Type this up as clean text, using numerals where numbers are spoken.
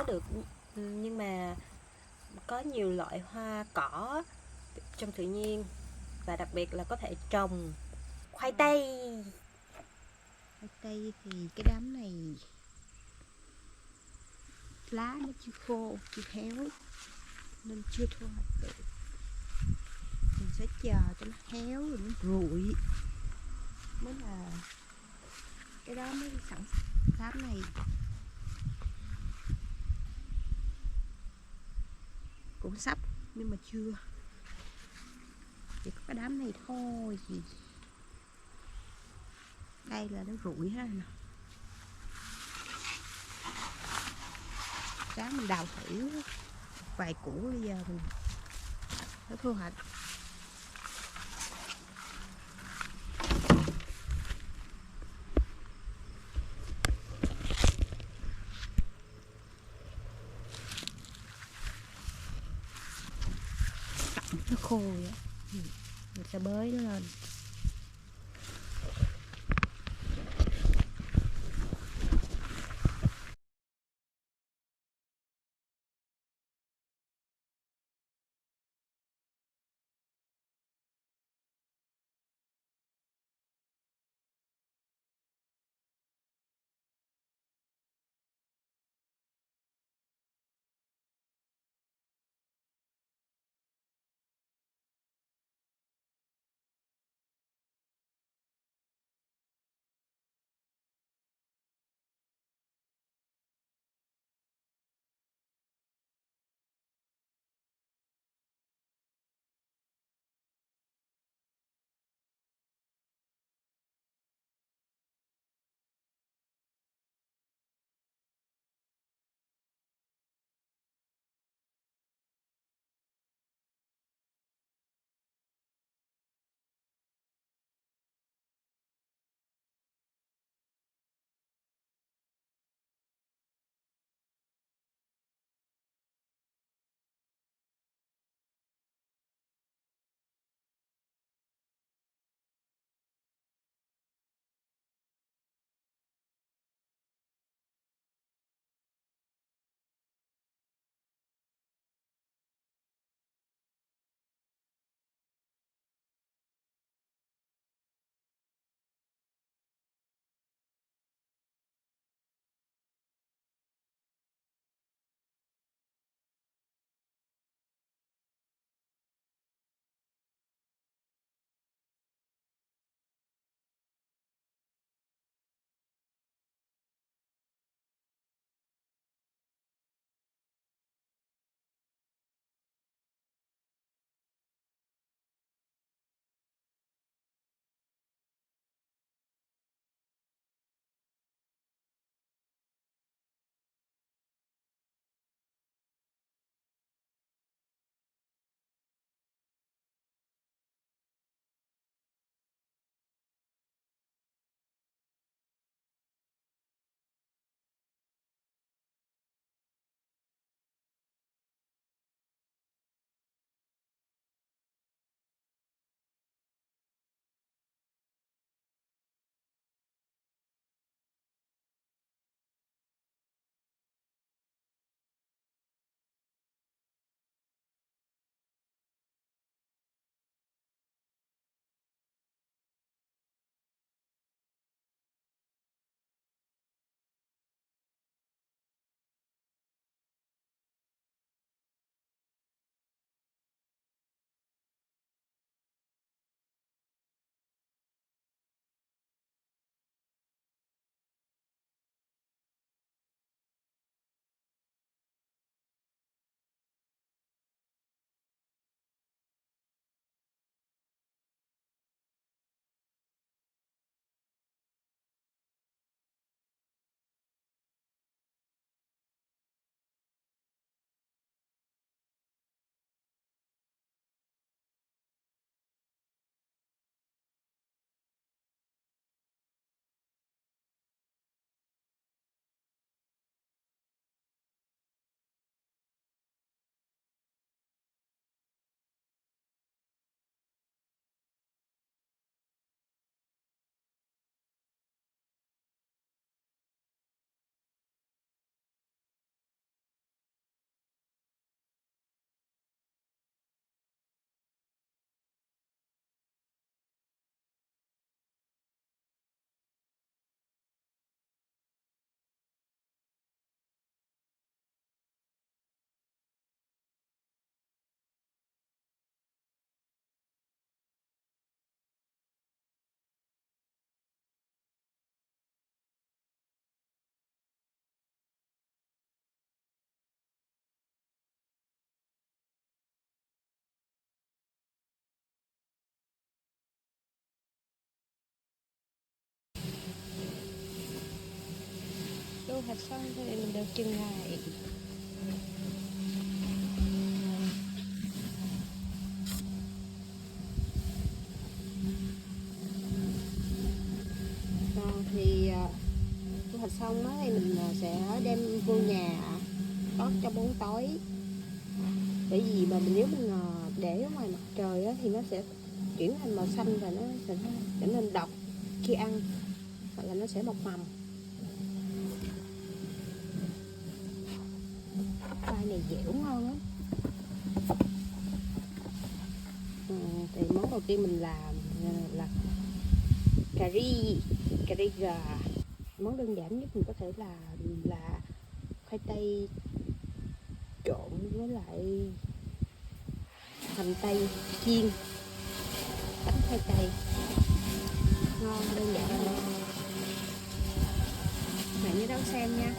được, nhưng mà có nhiều loại hoa cỏ trong tự nhiên, và đặc biệt là có thể trồng khoai tây. Khoai tây thì cái đám này lá nó chưa khô, chưa héo nên chưa thu hoạch được. Mình sẽ chờ cho nó héo rồi nó rụi mới là cái đó mới sẵn. Đám này cũng sắp nhưng mà chưa, chỉ có cái đám này thôi. Thì đây là nó rụi hết nè, ráng mình đào thử vài củ bây giờ mình nó thu hoạch. Nó khô vậy mình sẽ bới nó lên. thu hoạch xong thì mình được chừng ngày. Còn thì thu hoạch xong á thì mình sẽ đem vô nhà cất cho bón tối. Bởi vì mà nếu mình để ở ngoài mặt trời á, thì nó sẽ chuyển thành màu xanh và nó sẽ trở nên độc khi ăn, hoặc là nó sẽ mọc mầm. Khoai này dẻo ngon lắm. Thì món đầu tiên mình làm là cà ri gà. Món đơn giản nhất mình có thể là khoai tây trộn với lại hành tây chiên, bánh khoai tây ngon, đơn giản. Bạn nhớ đón xem nha.